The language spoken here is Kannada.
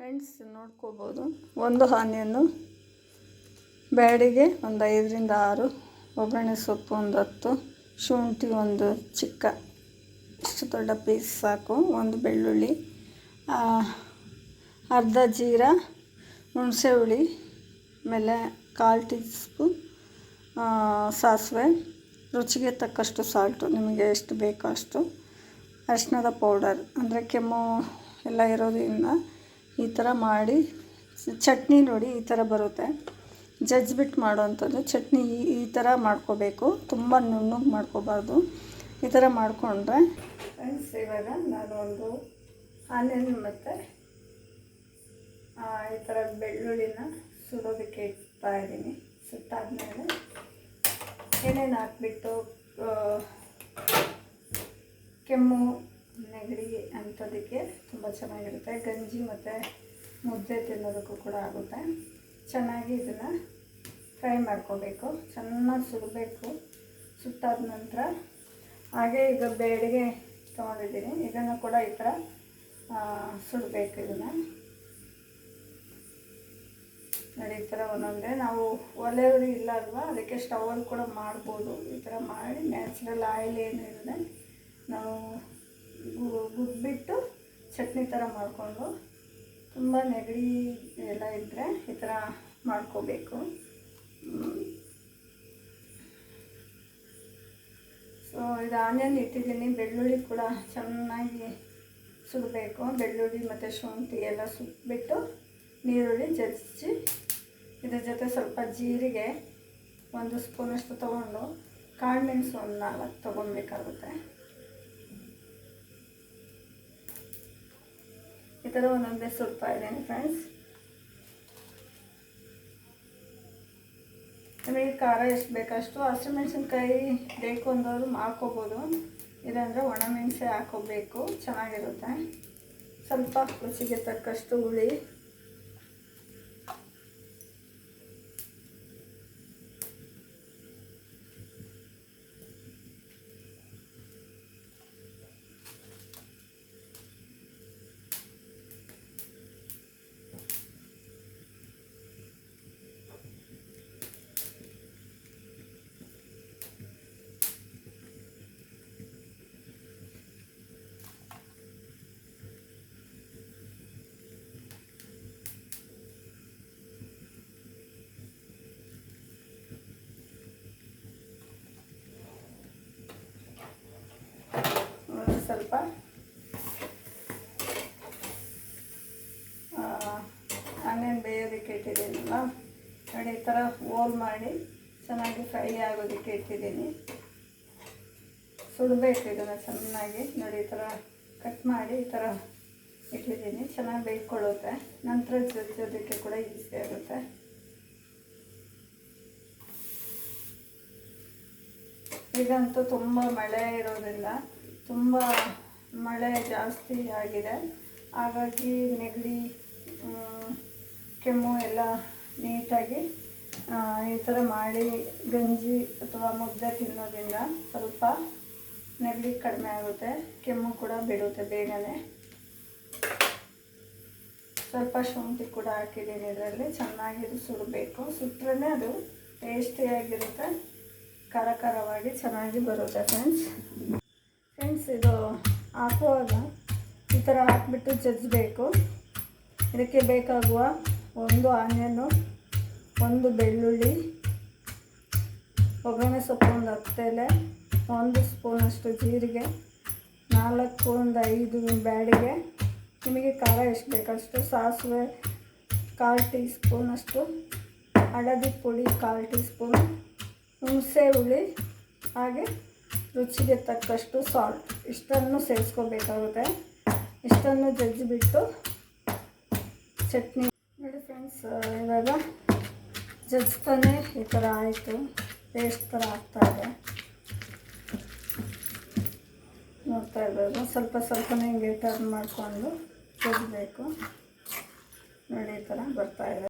ಫ್ರೆಂಡ್ಸ್ ನೋಡ್ಕೋಬೋದು, ಒಂದು ಆನಿಯನ್ನು ಬ್ಯಾಡಿಗೆ ಒಂದು 5ರಿಂದ 6, ಒಗ್ಗರಣೆ ಸೊಪ್ಪು ಒಂದು 10, ಶುಂಠಿ ಒಂದು ಚಿಕ್ಕ ಇಷ್ಟು ದೊಡ್ಡ ಪೀಸ್ ಸಾಕು, ಒಂದು ಬೆಳ್ಳುಳ್ಳಿ, ಅರ್ಧ ಜೀರಾ, ಹುಣಸೆ ಹುಳಿ, ಆಮೇಲೆ 1/4 ಟೀ ಸ್ಪೂನ್ ಸಾಸಿವೆ, ರುಚಿಗೆ ತಕ್ಕಷ್ಟು ಸಾಲ್ಟು, ನಿಮಗೆ ಎಷ್ಟು ಬೇಕೋ ಅಷ್ಟು, ಅರಿಶಿಣದ ಪೌಡರ್ ಅಂದರೆ ಕೆಮ್ಮು ಎಲ್ಲ ಇರೋದ್ರಿಂದ ಈ ಥರ ಮಾಡಿ ಚಟ್ನಿ ನೋಡಿ ಈ ಥರ ಬರುತ್ತೆ. ಜಜ್ಜಿಬಿಟ್ಟು ಮಾಡೋವಂಥದ್ದು ಚಟ್ನಿ ಈ ಥರ ಮಾಡ್ಕೋಬೇಕು, ತುಂಬ ನುಣ್ಣಗೆ ಮಾಡ್ಕೋಬಾರ್ದು. ಈ ಥರ ಮಾಡಿಕೊಂಡ್ರೆ ಫ್ರೆಂಡ್ಸ್, ಇವಾಗ ನಾನು ಒಂದು ಆನಿಯನ್ ಮತ್ತು ಈ ಥರ ಬೆಳ್ಳುಳ್ಳಿನ ಸುಡೋದಕ್ಕೆ ಇಡ್ತಾಯಿದ್ದೀನಿ. ಸುಟ್ಟಾದಮೇಲೆ ಏನೇನು ಹಾಕ್ಬಿಟ್ಟು ಕೆಮ್ಮು ನೆಗಡಿ ಅಂಥದಕ್ಕೆ ತುಂಬ ಚೆನ್ನಾಗಿರುತ್ತೆ. ಗಂಜಿ ಮತ್ತು ಮುದ್ದೆ ತಿನ್ನೋದಕ್ಕೂ ಕೂಡ ಆಗುತ್ತೆ. ಚೆನ್ನಾಗಿ ಇದನ್ನು ಫ್ರೈ ಮಾಡ್ಕೋಬೇಕು, ಚೆನ್ನಾಗಿ ಸುಡಬೇಕು. ಸುಟ್ಟಾದ ನಂತರ ಹಾಗೆ ಈಗ ಬೇಡಿಗೆ ತೊಗೊಂಡಿದ್ದೀನಿ, ಇದನ್ನು ಕೂಡ ಈ ಥರ ಸುಡಬೇಕು. ಇದನ್ನು ನೋಡಿ ಈ ಥರ ಒಂದೊಂದೇ. ನಾವು ಒಲೆಯವರು ಇಲ್ಲ ಅಲ್ವಾ, ಅದಕ್ಕೆ ಸ್ಟವಲ್ಲಿ ಕೂಡ ಮಾಡ್ಬೋದು. ಈ ಥರ ಮಾಡಿ ನ್ಯಾಚುರಲ್ ಆಯಿಲ್ ಏನಿದೆ ನಾವು ಗುದ್ಬಿಟ್ಟು ಚಟ್ನಿ ಥರ ಮಾಡಿಕೊಂಡು, ತುಂಬ ನೆಗಡಿ ಎಲ್ಲ ಇದ್ದರೆ ಈ ಥರ ಮಾಡ್ಕೋಬೇಕು. ಸೊ ಇದು ಆನಿಯನ್ ಇಟ್ಟಿದ್ದೀನಿ, ಬೆಳ್ಳುಳ್ಳಿ ಕೂಡ ಚೆನ್ನಾಗಿ ಸುಡಬೇಕು. ಬೆಳ್ಳುಳ್ಳಿ ಮತ್ತು ಶುಂಠಿ ಎಲ್ಲ ಸುಟ್ಬಿಟ್ಟು ನೀರುಳ್ಳಿ ಜಜ್ಜಿ ಇದ್ರ ಜೊತೆ ಸ್ವಲ್ಪ ಜೀರಿಗೆ 1 ಸ್ಪೂನಷ್ಟು ತೊಗೊಂಡು ಕಾಳುಮೆಣಸು ಒಂದು 4 ತೊಗೊಬೇಕಾಗುತ್ತೆ. ಈ ಥರ ಒಂದೊಂದೇ ಸುಡ್ತಾ ಇದ್ದೀನಿ ಫ್ರೆಂಡ್ಸ್. ನಿಮಗೆ ಖಾರ ಎಷ್ಟು ಬೇಕಷ್ಟು, ಹಸಿಮೆಣಸಿನ್ಕಾಯಿ ಬೇಕು ಅಂದವರು ಹಾಕ್ಕೋಬೋದು, ಇಲ್ಲಾಂದರೆ ಒಣಮೆಣಸೆ ಹಾಕ್ಕೋಬೇಕು, ಚೆನ್ನಾಗಿರುತ್ತೆ. ಸ್ವಲ್ಪ ರುಚಿಗೆ ತಕ್ಕಷ್ಟು ಹುಳಿ, ಸ್ವಲ್ಪ ಆನಿಯನ್ ಬೇಯೋದಕ್ಕೆ ಇಟ್ಟಿದ್ದೀನಲ್ಲ ನೋಡಿ, ಈ ಥರ ಹೋಲ್ ಮಾಡಿ ಚೆನ್ನಾಗಿ ಫ್ರೈ ಆಗೋದಕ್ಕೆ ಇಟ್ಟಿದ್ದೀನಿ. ಸುಡಬೇಕು ಇದನ್ನು ಚೆನ್ನಾಗಿ. ನೋಡಿ ಈ ಥರ ಕಟ್ ಮಾಡಿ ಈ ಥರ ಇಟ್ಟಿದ್ದೀನಿ, ಚೆನ್ನಾಗಿ ಬೇಯ್ಕೊಳ್ಳುತ್ತೆ. ನಂತರ ಜಜ್ಜೋದಕ್ಕೆ ಕೂಡ ಈಸಿ ಆಗುತ್ತೆ. ಈಗಂತೂ ತುಂಬ ಮಳೆ ಇರೋದ್ರಿಂದ, ತುಂಬ ಮಳೆ ಜಾಸ್ತಿ ಆಗಿದೆ, ಹಾಗಾಗಿ ನೆಗಡಿ ಕೆಮ್ಮು ಎಲ್ಲ ನೀಟಾಗಿ ಈ ಥರ ಮಾಡಿ ಗಂಜಿ ಅಥವಾ ಮುದ್ದೆ ತಿನ್ನೋದ್ರಿಂದ ಸ್ವಲ್ಪ ನೆಗಡಿ ಕಡಿಮೆ ಆಗುತ್ತೆ, ಕೆಮ್ಮು ಕೂಡ ಬಿಡುತ್ತೆ ಬೇಗನೆ. ಸ್ವಲ್ಪ ಶುಂಠಿ ಕೂಡ ಹಾಕಿದ್ದೀನಿ ಇದರಲ್ಲಿ, ಚೆನ್ನಾಗಿ ಇದು ಸುಡಬೇಕು. ಸುಟ್ಟರೆ ಅದು ಟೇಸ್ಟಿಯಾಗಿರುತ್ತೆ, ಖಾರ ಖಾರವಾಗಿ ಚೆನ್ನಾಗಿ ಬರುತ್ತೆ ಫ್ರೆಂಡ್ಸ್. ಇದು ಹಾಕುವಾಗ ಈ ಥರ ಹಾಕಿಬಿಟ್ಟು ಜಜ್ಜಬೇಕು. ಇದಕ್ಕೆ ಬೇಕಾಗುವ 1 ಆನಿಯನ್ನು, 1 ಬೆಳ್ಳುಳ್ಳಿ, ಒಗ್ಗರಣೆ ಸೊಪ್ಪು ಒಂದು 10 ಎಲೆ, 1 ಸ್ಪೂನಷ್ಟು ಜೀರಿಗೆ, 4ರಿಂದ 5 ಬ್ಯಾಡಿಗೆ, ನಿಮಗೆ ಖಾರ ಎಷ್ಟು ಬೇಕಷ್ಟು, ಸಾಸಿವೆ 1/4 ಟೀ ಸ್ಪೂನಷ್ಟು, ಹಳದಿ ಪುಡಿ 1/4 ಟೀ ಸ್ಪೂನ್, ಹುಣಸೆ ಹುಳಿ, ಹಾಗೆ ರುಚಿಗೆ ತಕ್ಕಷ್ಟು ಸಾಲ್ಟ್, ಇಷ್ಟನ್ನು ಸೇರಿಸ್ಕೋಬೇಕಾಗುತ್ತೆ. ಇಷ್ಟನ್ನು ಜಜ್ಜಿಬಿಟ್ಟು ಚಟ್ನಿ ನೋಡಿ ಫ್ರೆಂಡ್ಸ್. ಇವಾಗ ಜಜ್ತಾನೆ ಈ ಥರ ಆಯಿತು, ಪೇಸ್ಟ್ ಥರ ಆಗ್ತಾಯಿದೆ, ನೋಡ್ತಾ ಇರ್ಬೋದು. ಸ್ವಲ್ಪ ಸ್ವಲ್ಪನೇ ಹಿಂಗೆ ಟರ್ನ್ ಮಾಡಿಕೊಂಡು ಜಜ್ಜಬೇಕು. ನೋಡಿ ಈ ಥರ ಬರ್ತಾಯಿದೆ.